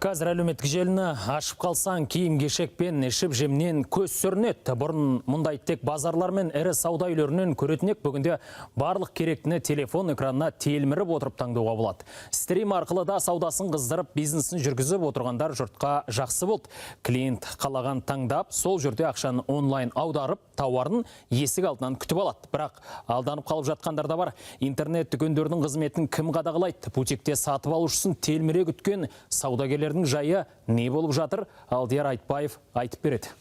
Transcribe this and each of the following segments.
Қазір әлеуметтік желіні ашып қалсаң, киім-кешек пен ішіп-жемнен көз сүрінеді. Бұрын мұндай тек базарлар мен ірі сауда үйлерінен көретінек, бүгінде барлық керектіні телефон экранына телміріп отырып таңдауға болады. Стрим арқылы да саудасын қыздырып, бизнесін жүргізіп отырғандар жұртқа жақсы болды. Клиент қалаған таңдап, сол жерде ақшаны онлайн аударып, тауарын есік алдынан күтіп алады. Бірақ алданып қалып жатқандар да бар. Интернет дүкендердің қызметін кім қадағалайды? Бутикте сатып алушысын телміре күткен саудагерлердің жайы не болып жатыр? Алдияр Айтбаев айтып береді.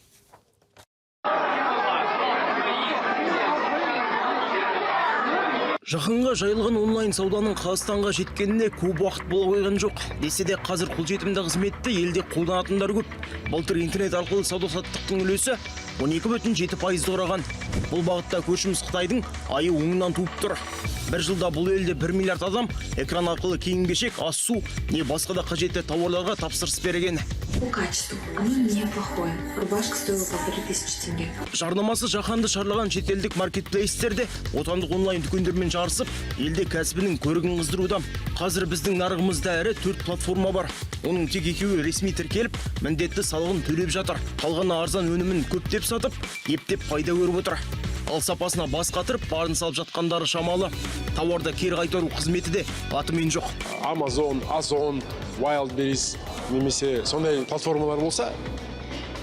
Жақынға жайылған онлайн сауданың Қазақстанға жеткеніне көп уақыт бола қойған жоқ. Десе де қазір қолжетімді қызметті елде қолданатындар көп. Былтыр интернет арқылы сауда-саттықтың үлесі 12,7% құраған. Бұл бағытта көршіміз Қытайдың айы оңынан туып тұр. Бір жылда бұл елде 1 миллиард адам экран арқылы киім-кешек, ас су не басқа да қажетті тауарларға тапсырыс берген. По качеству оно неплохое. Рубашка стоила 1500 тенге. Жарнамасы жаһанды шарлаған шетелдік маркетплейстерде отандық онлайн дүкендермен жарысып, елде кәсібінің көрігін қыздыруда. Қазір біздің нарығымызда әрі 4 платформа бар. Оның тек екеуі ресми тіркеліп, міндетті салығын төлеп жатыр. Қалғаны арзан өнімін көптеп сатып, ептеп пайда көріп отыр. Ал сапасына бас қатырып, барын салып жатқандары шамалы. Тауарда кері қайтару қызметі де атымен жоқ. Amazon, Озон, Wildberries немесе сондай платформалар болса,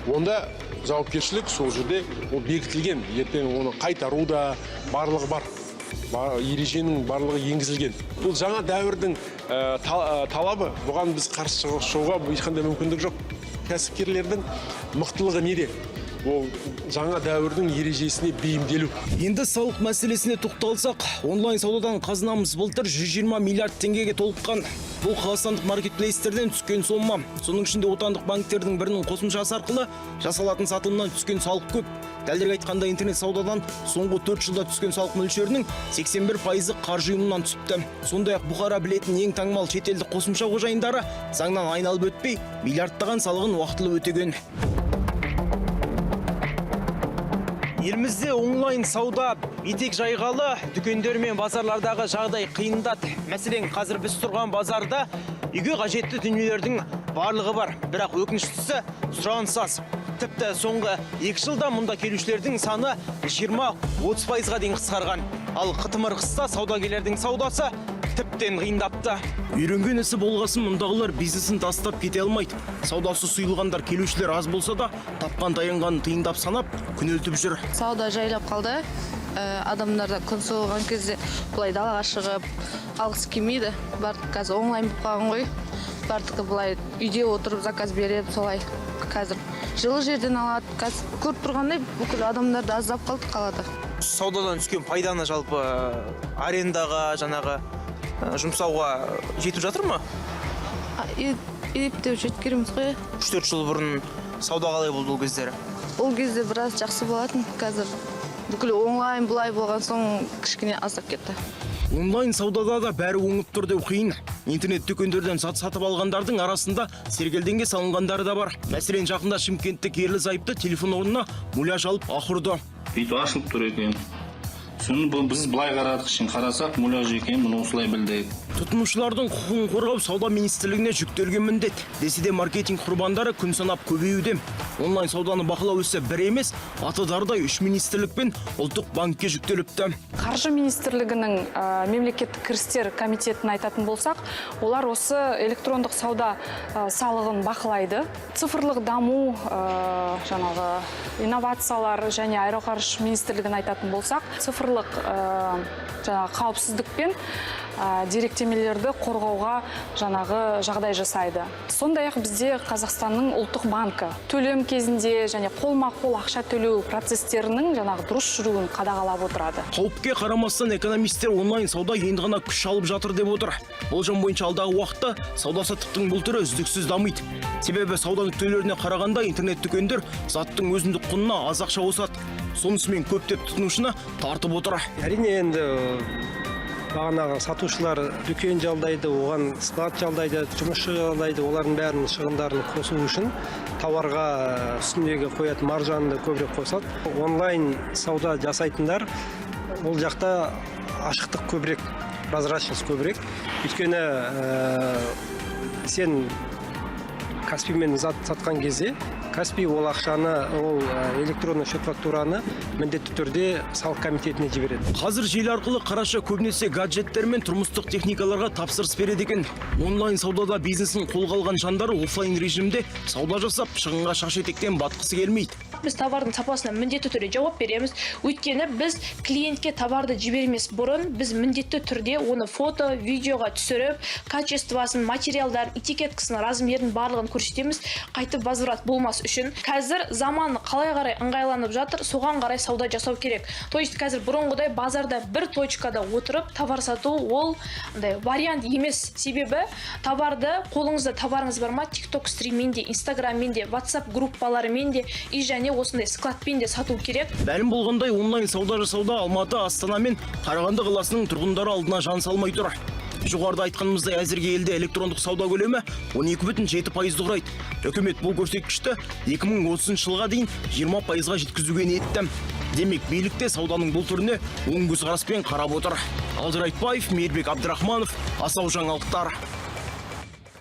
онда жауапкершілік сол жерде ол бекітілген. Ертең оны қайтару да барлығы бар. Ереженің барлығы енгізілген. Бұл жаңа дәуірдің талабы. Бұған біз қарсы шығуға ешқандай мүмкіндік жоқ. Кәсіпкерлердің мықтылығы неде? Ол жаңа дәуірдің ережесіне бейімделу. Енді салық мәселесіне тоқталсақ, онлайн саудадан қазынамыз былтыр 120 миллиард теңгеге толыққан. Бұл қазақстандық маркетплейстерден түскен сомма. Соның ішінде отандық банктердің бірінің қосымшасы арқылы жасалатын сатылымнан түскен салық көп. Дәлірек айтқанда интернет саудадан соңғы 4 жылда түскен салық мөлшерінің 81% қаржы ұйымынан түсіпті. Сондай-ақ Бұқара білетін ең танымал шетелдік қосымша қожайындары заңнан айналып өтпей, миллиардтаған салығын уақытылы өтеген. Елімізде онлайн сауда етек жайғалы, дүкендер мен базарлардағы жағдай қиындады. Мәселен, қазір біз тұрған базарда үйге қажетті дүниелердің барлығы бар. Бірақ өкініштісі сұраныс аз. Тіпті соңғы 2 жылда мұнда келушілердің саны 20-30%-ға дейін қысқарған. Ал қытымыр қыста саудагерлердің саудасы тіптен қиындапты. Үйренген ісі болғасын мұндағылар бизнесін тастап кете алмайды. Саудасы сұйылғандар келушілер аз болса да, тапқан таянғанын тиындап санап, күн өтіп жүр. Сауда жайлап қалды. Адамдарда күн суыған кезде бұлай далаға шығып алғысы келмейді. Қазір онлайн болып қалған ғой. Бардығы бұлай үйде отырып заказ беріп, солай қазір жылы жерден алады. Қазір көріп тұрғандай бүкіл адамдарды аздап қалады. Саудадан түскен пайданы жалпы арендаға, жаңағы жұмсауға жетіп жатыр ма? Ептеп жеткереміз ғой. 3-4 жыл бұрын сауда қалай болды ол кездері? Ол кезде біраз жақсы болатын. Қазір бүкіл онлайн бұлай болған соң кішкене аздап кетті. Онлайн саудада да бәрі оңып тұр деу қиын. Интернет дүкендерден сатып алғандардың арасында сергелденге салынғандары да бар. Мәселен, жақында Шымкенттік ерлі-зайыпты телефон орнына муляж алып ақырды. Бүйтіп ашылып тұр екен. Соны біз былай қарадық, қарасақ муляж екен, мұны осылай білдік. Тұтынушылардың құқығын қорғау сауда министрлігіне жүктелген міндет. Десе де маркетинг құрбандары күн санап көбеюде. Онлайн сауданы бақылау ісі бір емес, аты дардай 3 министрлік пен ұлттық банкке жүктеліпті. Қаржы министрлігінің мемлекеттік кірістер комитетін айтатын болсақ, олар осы электрондық сауда салығын бақылайды. Цифрлық даму, жаңағы инновациялар және аэроғарыш министрлігін айтатын болсақ, цифрлық қауіпсіздік пен деректемелерді қорғауға жаңағы жағдай жасайды. Сондай-ақ бізде Қазақстанның ұлттық банкі төлем кезінде және қолма-қол ақша төлеу процестерінің жаңағы дұрыс жүруін қадағалап отырады. Қауіпке қарамастан экономистер онлайн сауда енді ғана күш алып жатыр деп отыр. Болжам бойынша алдағы уақытта сауда-саттықтың бұл түрі үздіксіз дамиды. Себебі сауда нүктелеріне қарағанда интернет дүкендер заттың өзіндік құнына аз ақша қосады. Сонысымен көптеп тұтынушыны тартып отыр. Әрине енді бағанағы сатушылар дүкен жалдайды, оған склад жалдайды, жұмысшы жалдайды, олардың бәрінің шығындарын қосу үшін тауарға үстіндегі қоятын маржаны көбірек қосады. Онлайн сауда жасайтындар ол жақта ашықтық көбірек, прозрачность көбірек. Өйткені сен Каспиймен зат сатқан кезде Каспий ол ақшаны, ол электронды счет фактураны міндетті түрде салық комитетіне жібереді. Қазір желі арқылы қараша көбінесе гаджеттер мен тұрмыстық техникаларға тапсырыс береді екен. Онлайн саудада бизнесін қолға алған жандар офлайн режимде сауда жасап, шығынға шаш-етектен батқысы келмейді. Біз товардың сапасына міндетті түрде жауап береміз. Өйткені біз клиентке товарды жібермес бұрын, біз міндетті түрде оны фото, видеоға түсіріп, качествосын, материалдар, этикеткасын, размерін барлығын көрсетеміз. Қайтып возврат болмас үшін. Қазір заман қалай қарай ыңғайланып жатыр, соған қарай сауда жасау керек. То есть қазір бұрынғыдай базарда бір точкада отырып товар сату ол вариант емес. Себебі товарды қолыңызда товарыңыз бар ма, TikTok стриммен де, Instagramмен де, WhatsApp группаларымен де, и және осындай складпен де сату керек. Бәрін болғандай онлайн сауда жасауда Алматы, Астана мен Қарағанды қаласының тұрғындары алдына жан салмай тұр. Жоғарыда айтқанымыздай әзірге елде электрондық сауда көлемі 12,7% құрайды. Үкімет бұл көрсеткішті 2030 жылға дейін 20%-ға жеткізуге ниетті. Демек, билікте сауданың бұл түріне оң көзқараспен қарап отыр. Алдыр Айтбаев, Мейірбек Абдрахманов, Асау жаңалықтар.